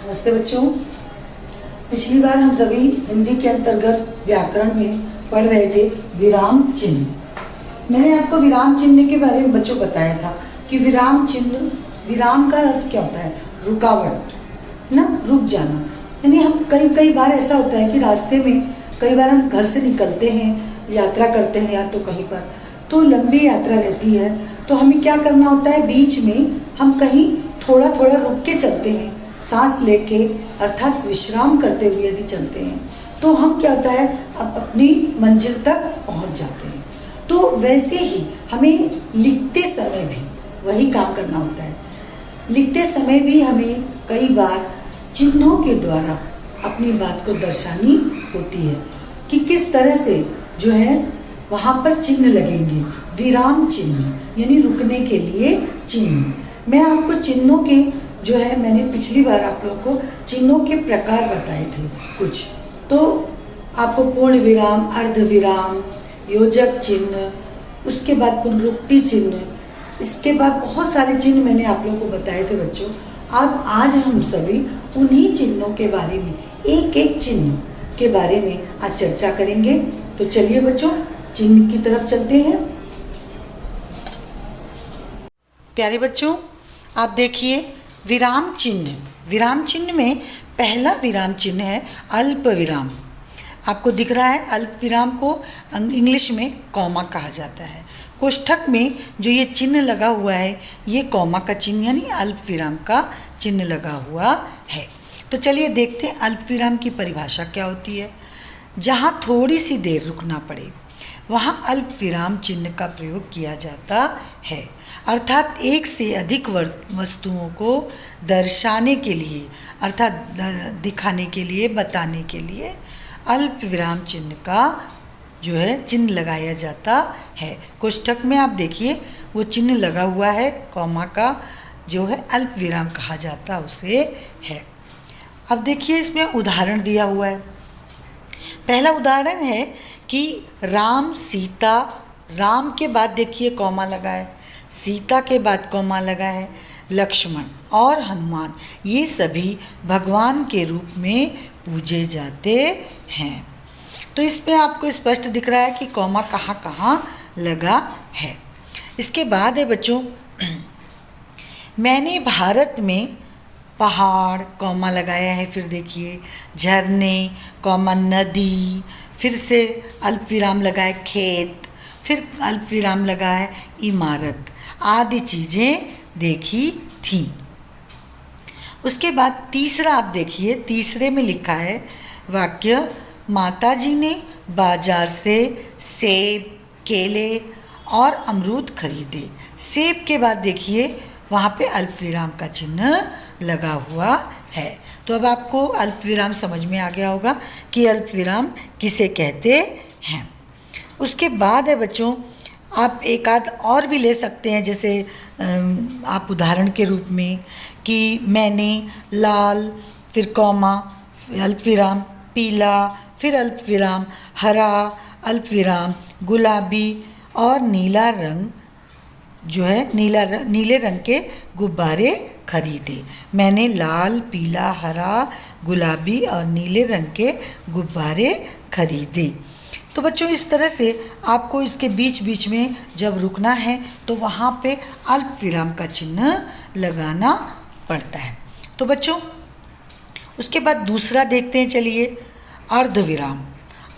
नमस्ते बच्चों। पिछली बार हम सभी हिंदी के अंतर्गत व्याकरण में पढ़ रहे थे विराम चिन्ह। मैंने आपको विराम चिन्ह के बारे में बच्चों बताया था कि विराम चिन्ह, विराम का अर्थ क्या होता है? रुकावट ना, रुक जाना। यानी हम कई बार ऐसा होता है कि रास्ते में कई बार हम घर से निकलते हैं, यात्रा करते हैं या तो कहीं पर, तो लंबी यात्रा रहती है, तो हमें क्या करना होता है? बीच में हम कहीं थोड़ा थोड़ा रुक के चलते हैं, सांस लेके, अर्थात विश्राम करते हुए यदि चलते हैं तो हम क्या होता है, अपनी मंजिल तक पहुंच जाते हैं। तो वैसे ही हमें लिखते समय भी वही काम करना होता है। लिखते समय भी हमें कई बार चिन्हों के द्वारा अपनी बात को दर्शानी होती है कि किस तरह से जो है वहाँ पर चिन्ह लगेंगे। विराम चिन्ह यानी रुकने के लिए चिन्ह। मैं आपको चिन्हों के जो है, मैंने पिछली बार आप लोगों को चिन्हों के प्रकार बताए थे कुछ, तो आपको पूर्ण विराम, अर्ध विराम, योजक चिन्ह, उसके बाद पुनरुक्ति चिन्ह, इसके बाद बहुत सारे चिन्ह मैंने आप लोगों को बताए थे बच्चों। अब आज हम सभी उन्हीं चिन्हों के बारे में, एक एक चिन्ह के बारे में आज चर्चा करेंगे। तो चलिए बच्चों, चिन्ह की तरफ चलते हैं। प्यारे बच्चों, आप देखिए विराम चिन्ह। विराम चिन्ह में पहला विराम चिन्ह है अल्प विराम। आपको दिख रहा है, अल्प विराम को इंग्लिश में कॉमा कहा जाता है। कोष्ठक में जो ये चिन्ह लगा हुआ है, ये कॉमा का चिन्ह यानी अल्प विराम का चिन्ह लगा हुआ है। तो चलिए देखते हैं अल्प विराम की परिभाषा क्या होती है। जहाँ थोड़ी सी देर रुकना पड़े वहाँ अल्प विराम चिन्ह का प्रयोग किया जाता है। अर्थात एक से अधिक वस्तुओं को दर्शाने के लिए, अर्थात दिखाने के लिए, बताने के लिए अल्प विराम चिन्ह का जो है चिन्ह लगाया जाता है। कोष्ठक में आप देखिए वो चिन्ह लगा हुआ है, कॉमा का जो है अल्प विराम कहा जाता उसे है। अब देखिए इसमें उदाहरण दिया हुआ है। पहला उदाहरण है कि राम सीता, राम के बाद देखिए कॉमा लगा है, सीता के बाद कॉमा लगा है, लक्ष्मण और हनुमान ये सभी भगवान के रूप में पूजे जाते हैं। तो इसमें आपको स्पष्ट दिख रहा है कि कॉमा कहाँ कहाँ लगा है। इसके बाद है बच्चों, मैंने भारत में पहाड़, कॉमा लगाया है, फिर देखिए झरने, कॉमा नदी, फिर से अल्प विराम लगा है खेत, फिर अल्प विराम लगा है इमारत आदि चीज़ें देखी थी। उसके बाद तीसरा आप देखिए, तीसरे में लिखा है वाक्य, माताजी ने बाजार से सेब, केले और अमरूद खरीदे। सेब के बाद देखिए वहाँ पे अल्प विराम का चिन्ह लगा हुआ है। तो अब आपको अल्प विराम समझ में आ गया होगा कि अल्प विराम किसे कहते हैं। उसके बाद है बच्चों, आप एक आध और भी ले सकते हैं, जैसे आप उदाहरण के रूप में कि मैंने लाल, फिर कॉमा, अल्प विराम, पीला, फिर अल्प विराम, हरा, अल्प विराम, गुलाबी और नीला रंग जो है नीले रंग के गुब्बारे खरीदे। मैंने लाल, पीला, हरा, गुलाबी और नीले रंग के गुब्बारे खरीदे। तो बच्चों इस तरह से आपको इसके बीच बीच में जब रुकना है तो वहाँ पे अल्प विराम का चिन्ह लगाना पड़ता है। तो बच्चों उसके बाद दूसरा देखते हैं, चलिए अर्ध विराम।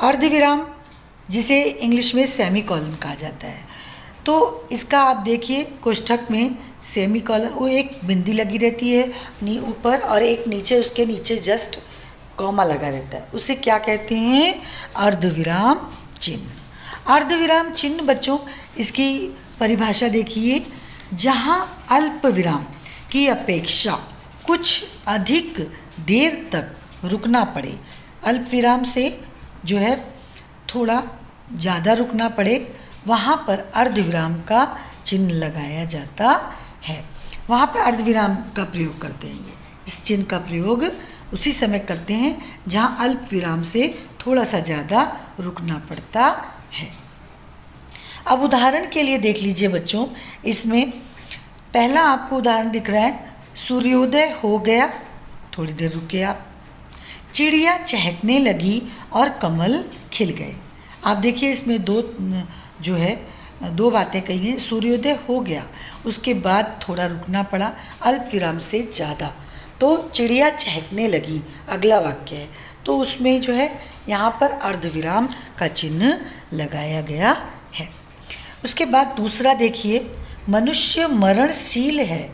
अर्ध विराम जिसे इंग्लिश में सेमीकोलन कहा जाता है। तो इसका आप देखिए कोष्ठक में सेमीकोलन, वो एक बिंदी लगी रहती है ऊपर और एक नीचे, उसके नीचे जस्ट कॉमा लगा रहता है, उसे क्या कहते हैं? अर्धविराम चिन्ह। अर्धविराम चिन्ह बच्चों इसकी परिभाषा देखिए, जहाँ अल्प विराम की अपेक्षा कुछ अधिक देर तक रुकना पड़े, अल्प विराम से जो है थोड़ा ज़्यादा रुकना पड़े, वहाँ पर अर्धविराम का चिन्ह लगाया जाता है। वहाँ पर अर्धविराम का प्रयोग करते हैं। इस चिन्ह का प्रयोग उसी समय करते हैं जहाँ अल्प विराम से थोड़ा सा ज़्यादा रुकना पड़ता है। अब उदाहरण के लिए देख लीजिए बच्चों, इसमें पहला आपको उदाहरण दिख रहा है, सूर्योदय हो गया, थोड़ी देर रुके आप। चिड़िया चहकने लगी और कमल खिल गए। आप देखिए इसमें दो बातें कही हैं। सूर्योदय हो गया, उसके बाद थोड़ा रुकना पड़ा, अल्प विराम से ज़्यादा। तो चिड़िया चहकने लगी अगला वाक्य है, तो उसमें यहाँ पर अर्धविराम का चिन्ह लगाया गया है। उसके बाद दूसरा देखिए, मनुष्य मरणशील है,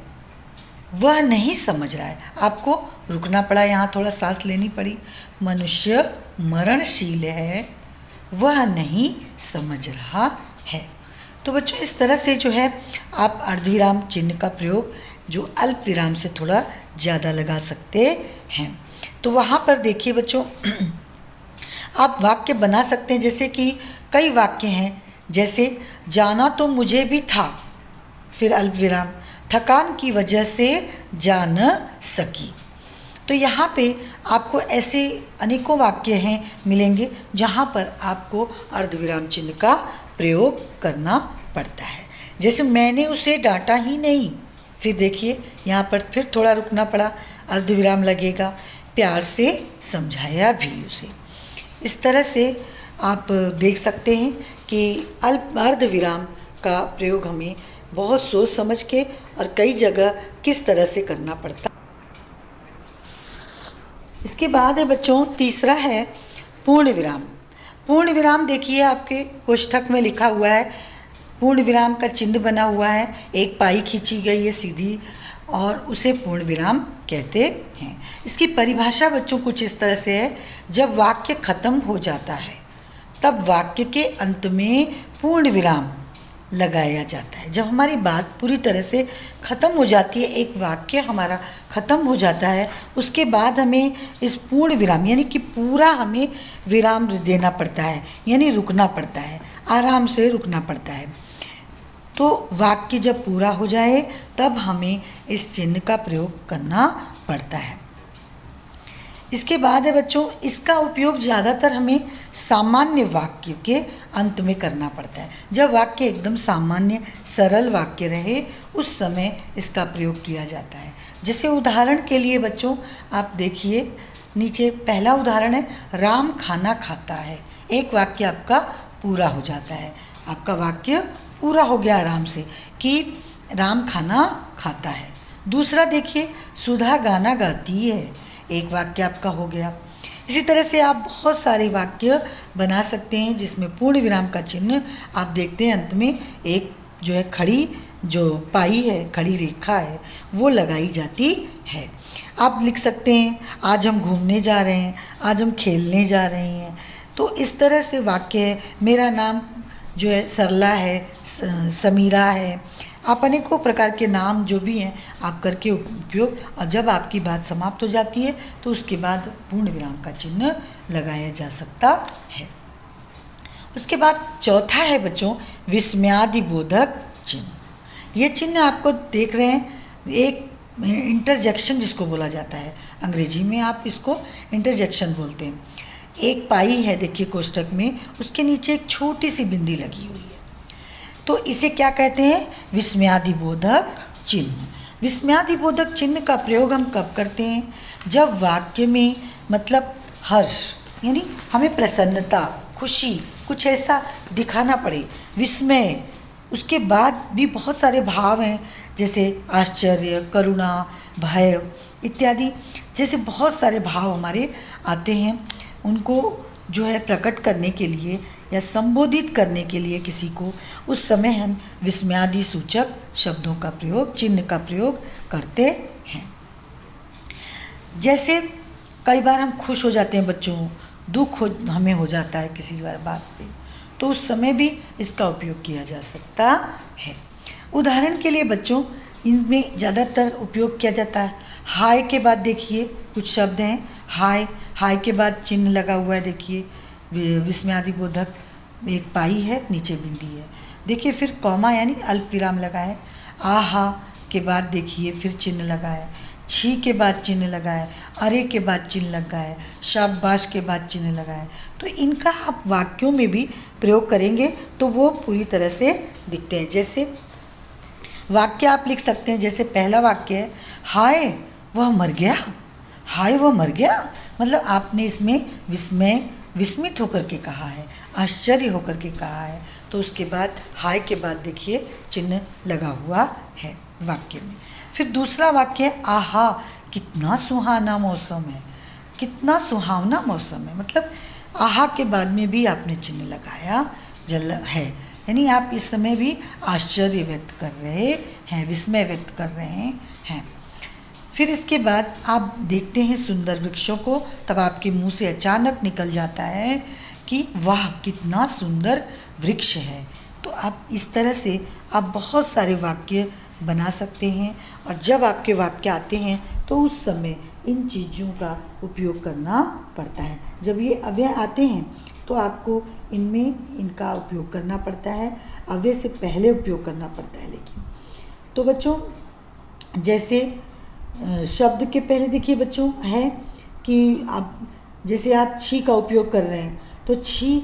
वह नहीं समझ रहा है। आपको रुकना पड़ा, यहाँ थोड़ा सांस लेनी पड़ी। मनुष्य मरणशील है, वह नहीं समझ रहा है। तो बच्चों इस तरह से आप अर्धविराम चिन्ह का प्रयोग जो अल्प विराम से थोड़ा ज़्यादा लगा सकते हैं। तो वहाँ पर देखिए बच्चों आप वाक्य बना सकते हैं, जैसे कि कई वाक्य हैं, जैसे जाना तो मुझे भी था, फिर अल्प विराम, थकान की वजह से जा न सकी। तो यहाँ पे आपको ऐसे अनेकों वाक्य हैं मिलेंगे जहाँ पर आपको अर्धविराम चिन्ह का प्रयोग करना पड़ता है। जैसे मैंने उसे डांटा ही नहीं, फिर देखिए यहाँ पर फिर थोड़ा रुकना पड़ा, अर्धविराम लगेगा, प्यार से समझाया भी उसे। इस तरह से आप देख सकते हैं कि अर्धविराम का प्रयोग हमें बहुत सोच समझ के और कई जगह किस तरह से करना पड़ता। इसके बाद है बच्चों तीसरा है पूर्ण विराम। पूर्ण विराम देखिए आपके कोष्ठक में लिखा हुआ है, पूर्ण विराम का चिन्ह बना हुआ है, एक पाई खींची गई है सीधी और उसे पूर्ण विराम कहते हैं। इसकी परिभाषा बच्चों कुछ इस तरह से है, जब वाक्य खत्म हो जाता है तब वाक्य के अंत में पूर्ण विराम लगाया जाता है। जब हमारी बात पूरी तरह से ख़त्म हो जाती है, एक वाक्य हमारा ख़त्म हो जाता है, उसके बाद हमें इस पूर्ण विराम यानी कि पूरा हमें विराम देना पड़ता है, यानी रुकना पड़ता है, आराम से रुकना पड़ता है। तो वाक्य जब पूरा हो जाए तब हमें इस चिन्ह का प्रयोग करना पड़ता है। इसके बाद है बच्चों, इसका उपयोग ज़्यादातर हमें सामान्य वाक्य के अंत में करना पड़ता है। जब वाक्य एकदम सामान्य सरल वाक्य रहे उस समय इसका प्रयोग किया जाता है। जैसे उदाहरण के लिए बच्चों आप देखिए नीचे पहला उदाहरण है, राम खाना खाता है। एक वाक्य आपका पूरा हो जाता है, आपका वाक्य पूरा हो गया आराम से कि राम खाना खाता है। दूसरा देखिए, सुधा गाना गाती है, एक वाक्य आपका हो गया। इसी तरह से आप बहुत सारे वाक्य बना सकते हैं जिसमें पूर्ण विराम का चिन्ह आप देखते हैं अंत में एक खड़ी जो पाई है, खड़ी रेखा है, वो लगाई जाती है। आप लिख सकते हैं, आज हम घूमने जा रहे हैं, आज हम खेलने जा रहे हैं। तो इस तरह से वाक्य है, मेरा नाम सरला है, समीरा है। आप अनेकों प्रकार के नाम जो भी हैं आप करके उपयोग, और जब आपकी बात समाप्त हो जाती है तो उसके बाद पूर्ण विराम का चिन्ह लगाया जा सकता है। उसके बाद चौथा है बच्चों विस्मयादिबोधक चिन्ह। ये चिन्ह आपको देख रहे हैं, एक इंटरजेक्शन जिसको बोला जाता है, अंग्रेजी में आप इसको इंटरजेक्शन बोलते हैं। एक पाई है देखिए कोष्ठक में, उसके नीचे एक छोटी सी बिंदी लगी हुई है, तो इसे क्या कहते हैं, विस्मयादिबोधक चिन्ह। विस्मयादिबोधक चिन्ह का प्रयोग हम कब करते हैं, जब वाक्य में मतलब हर्ष यानी हमें प्रसन्नता, खुशी, कुछ ऐसा दिखाना पड़े, विस्मय, उसके बाद भी बहुत सारे भाव हैं जैसे आश्चर्य, करुणा, भय इत्यादि, जैसे बहुत सारे भाव हमारे आते हैं। उनको प्रकट करने के लिए या संबोधित करने के लिए किसी को, उस समय हम विस्मयादि सूचक शब्दों का प्रयोग, चिन्ह का प्रयोग करते हैं। जैसे कई बार हम खुश हो जाते हैं बच्चों, दुख हमें हो जाता है किसी बात पे, तो उस समय भी इसका उपयोग किया जा सकता है। उदाहरण के लिए बच्चों इनमें ज़्यादातर उपयोग किया जाता है, हाय के बाद देखिए कुछ शब्द हैं, हाय, हाय के बाद चिन्ह लगा हुआ है, देखिए विस्मयादिबोधक, एक पाई है, नीचे बिंदी है, देखिए फिर कॉमा यानी अल्प विराम लगा है, आहा के बाद देखिए फिर चिन्ह लगा है, छी के बाद चिन्ह लगा है, अरे के बाद चिन्ह लगा है, शाबाश के बाद चिन्ह लगा है। तो इनका आप वाक्यों में भी प्रयोग करेंगे तो वो पूरी तरह से दिखते हैं। जैसे वाक्य आप लिख सकते हैं, जैसे पहला वाक्य है, हाय वह मर गया, हाय वो मर गया, मतलब आपने इसमें विस्मित होकर के कहा है, आश्चर्य होकर के कहा है। तो उसके बाद हाय के बाद देखिए चिन्ह लगा हुआ है वाक्य में। फिर दूसरा वाक्य है आहा कितना सुहाना मौसम है, कितना सुहावना मौसम है, मतलब आहा के बाद में भी आपने चिन्ह लगाया जल है, यानी आप इस समय भी आश्चर्य व्यक्त कर रहे हैं, विस्मय व्यक्त कर रहे हैं। फिर इसके बाद आप देखते हैं सुंदर वृक्षों को, तब आपके मुंह से अचानक निकल जाता है कि वाह कितना सुंदर वृक्ष है। तो आप इस तरह से आप बहुत सारे वाक्य बना सकते हैं, और जब आपके वाक्य आते हैं तो उस समय इन चीज़ों का उपयोग करना पड़ता है। जब ये अव्यय आते हैं तो आपको इनमें इनका उपयोग करना पड़ता है, अव्यय से पहले उपयोग करना पड़ता है। लेकिन तो बच्चों जैसे शब्द के पहले देखिए बच्चों है कि आप जैसे आप छी का उपयोग कर रहे हैं, तो छी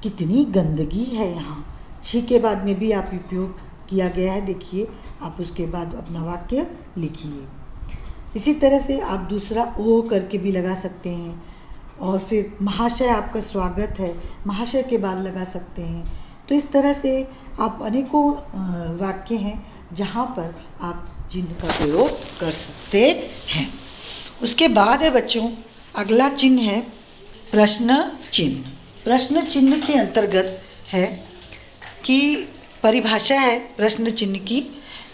कितनी गंदगी है, यहाँ छी के बाद में भी आप उपयोग किया गया है। देखिए आप उसके बाद अपना वाक्य लिखिए। इसी तरह से आप दूसरा ओ करके भी लगा सकते हैं, और फिर महाशय आपका स्वागत है, महाशय के बाद लगा सकते हैं। तो इस तरह से आप अनेकों वाक्य हैं जहाँ पर आप चिन्ह का प्रयोग कर सकते हैं। उसके बाद है बच्चों अगला चिन्ह है प्रश्न चिन्ह। प्रश्न चिन्ह के अंतर्गत है कि परिभाषा है प्रश्न चिन्ह की,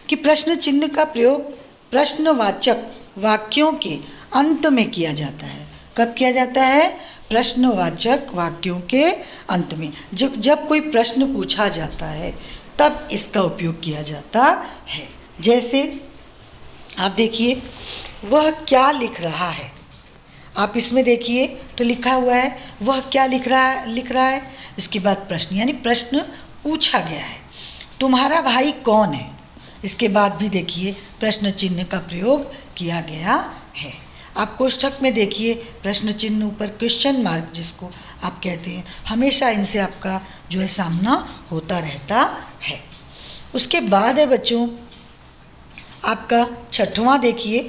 कि प्रश्न चिन्ह का प्रयोग प्रश्नवाचक वाक्यों के अंत में किया जाता है। कब किया जाता है? प्रश्नवाचक वाक्यों के अंत में। जब कोई प्रश्न पूछा जाता है तब इसका उपयोग किया जाता है। जैसे आप देखिए वह क्या लिख रहा है, आप इसमें देखिए तो लिखा हुआ है वह क्या लिख रहा है। इसके बाद प्रश्न, यानी प्रश्न पूछा गया है। तुम्हारा भाई कौन है, इसके बाद भी देखिए प्रश्न चिन्ह का प्रयोग किया गया है। आप कोष्ठक में देखिए प्रश्न चिन्ह ऊपर क्वेश्चन मार्क जिसको आप कहते हैं, हमेशा इनसे आपका जो है सामना होता रहता है। उसके बाद है बच्चों आपका छठवां देखिए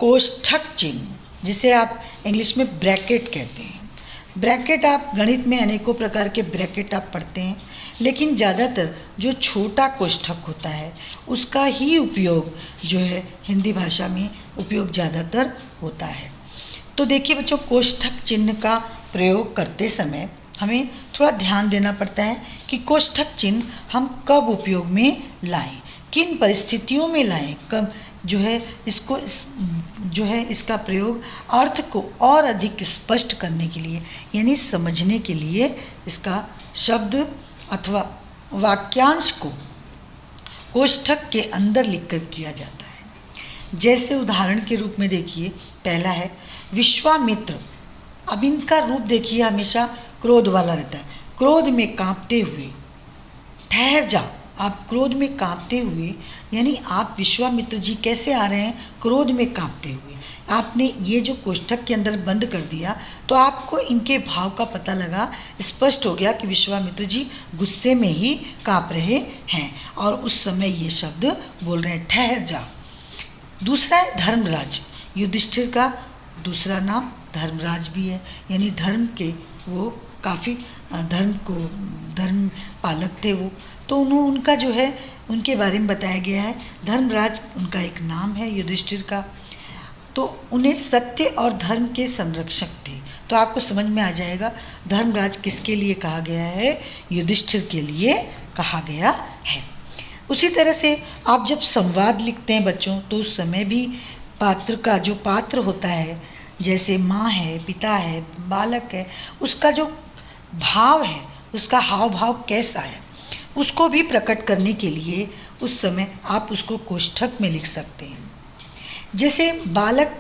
कोष्ठक चिन्ह, जिसे आप इंग्लिश में ब्रैकेट कहते हैं। ब्रैकेट आप गणित में अनेकों प्रकार के ब्रैकेट आप पढ़ते हैं, लेकिन ज़्यादातर जो छोटा कोष्ठक होता है उसका ही उपयोग जो है हिंदी भाषा में उपयोग ज़्यादातर होता है। तो देखिए बच्चों कोष्ठक चिन्ह का प्रयोग करते समय हमें थोड़ा ध्यान देना पड़ता है कि कोष्ठक चिन्ह हम कब उपयोग में लाएं, किन परिस्थितियों में लाएं, कब जो है इसका प्रयोग अर्थ को और अधिक स्पष्ट करने के लिए, यानी समझने के लिए इसका शब्द अथवा वाक्यांश को कोष्ठक के अंदर लिखकर किया जाता है। जैसे उदाहरण के रूप में देखिए पहला है विश्वामित्र। अब इनका रूप देखिए हमेशा क्रोध वाला रहता है। क्रोध में कांपते हुए, ठहर जा, आप क्रोध में कांपते हुए, यानी आप विश्वामित्र जी कैसे आ रहे हैं? क्रोध में कांपते हुए। आपने ये जो कोष्ठक के अंदर बंद कर दिया तो आपको इनके भाव का पता लगा, स्पष्ट हो गया कि विश्वामित्र जी गुस्से में ही कांप रहे हैं और उस समय ये शब्द बोल रहे हैं ठहर जा। दूसरा है धर्मराज। युधिष्ठिर का दूसरा नाम धर्मराज भी है, यानी धर्म के वो काफ़ी धर्म पालक थे वो, तो उनका जो है उनके बारे में बताया गया है। धर्मराज उनका एक नाम है युधिष्ठिर का। तो उन्हें सत्य और धर्म के संरक्षक थे। तो आपको समझ में आ जाएगा धर्मराज किसके लिए कहा गया है? युधिष्ठिर के लिए कहा गया है। उसी तरह से आप जब संवाद लिखते हैं बच्चों तो उस समय भी पात्र का जो पात्र होता है, जैसे माँ है, पिता है, बालक है, उसका जो भाव है, उसका हाव भाव कैसा है, उसको भी प्रकट करने के लिए उस समय आप उसको कोष्ठक में लिख सकते हैं। जैसे बालक,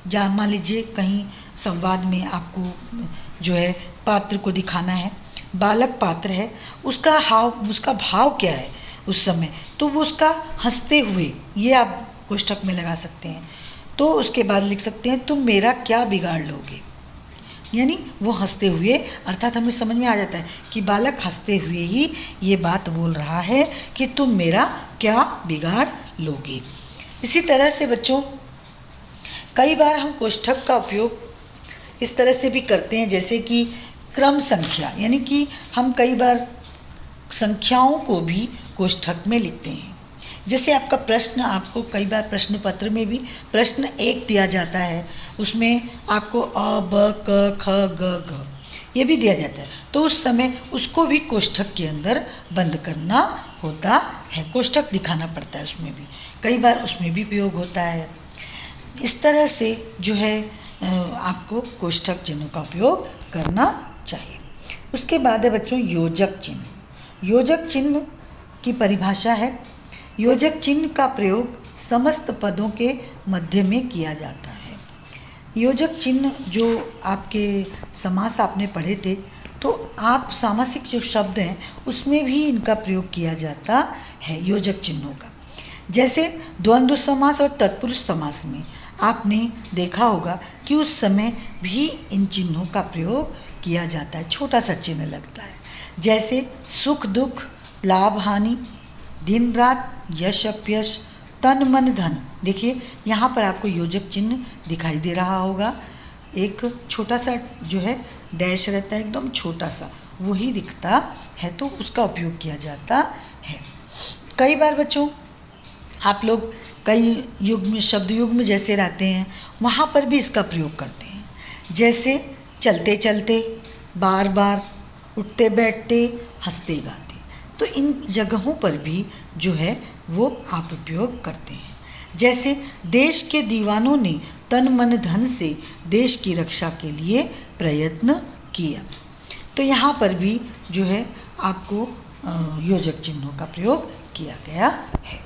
मान लीजिए कहीं संवाद में आपको जो है पात्र को दिखाना है, बालक पात्र है, उसका भाव क्या है उस समय, तो वो उसका हंसते हुए, ये आप कोष्ठक में लगा सकते हैं। तो उसके बाद लिख सकते हैं तुम मेरा क्या बिगाड़ लोगे, यानी वो हंसते हुए, अर्थात हमें समझ में आ जाता है कि बालक हंसते हुए ही ये बात बोल रहा है कि तुम मेरा क्या बिगाड़ लोगे। इसी तरह से बच्चों कई बार हम कोष्ठक का उपयोग इस तरह से भी करते हैं, जैसे कि क्रम संख्या, यानी कि हम कई बार संख्याओं को भी कोष्ठक में लिखते हैं। जैसे आपका प्रश्न, आपको कई बार प्रश्न पत्र में भी प्रश्न 1 दिया जाता है, उसमें आपको अ ब क ख ग घ ये भी दिया जाता है, तो उस समय उसको भी कोष्ठक के अंदर बंद करना होता है, कोष्ठक दिखाना पड़ता है उसमें भी, कई बार उसमें भी प्रयोग होता है। इस तरह से जो है आपको कोष्ठक चिन्हों का उपयोग करना चाहिए। उसके बाद है बच्चों योजक चिन्ह। योजक चिन्ह की परिभाषा है, योजक चिन्ह का प्रयोग समस्त पदों के मध्य में किया जाता है। योजक चिन्ह जो आपके समास आपने पढ़े थे, तो आप सामासिक जो शब्द हैं उसमें भी इनका प्रयोग किया जाता है योजक चिन्हों का। जैसे द्वंद्व समास और तत्पुरुष समास में आपने देखा होगा कि उस समय भी इन चिन्हों का प्रयोग किया जाता है, छोटा सा चिन्ह लगता है। जैसे सुख दुख, लाभ हानि, दिन रात, यश अपयश, तन मन धन। देखिए यहाँ पर आपको योजक चिन्ह दिखाई दे रहा होगा, एक छोटा सा जो है डैश रहता है, एकदम छोटा सा, वही दिखता है, तो उसका उपयोग किया जाता है। कई बार बच्चों आप लोग कई युग्म, शब्द युग्म जैसे रहते हैं, वहाँ पर भी इसका प्रयोग करते हैं। जैसे चलते चलते, बार बार, उठते बैठते, हंसते गाते, तो इन जगहों पर भी जो है वो आप उपयोग करते हैं। जैसे देश के दीवानों ने तन मन धन से देश की रक्षा के लिए प्रयत्न किया, तो यहाँ पर भी जो है आपको योजक चिन्हों का प्रयोग किया गया है।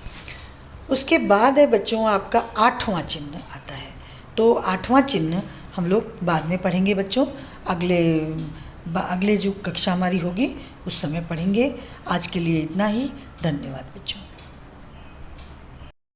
उसके बाद है बच्चों आपका 8वां चिन्ह आता है, तो 8वां चिन्ह हम लोग बाद में पढ़ेंगे बच्चों, अगले जो कक्षा हमारी होगी उस समय पढ़ेंगे। आज के लिए इतना ही, धन्यवाद बच्चों।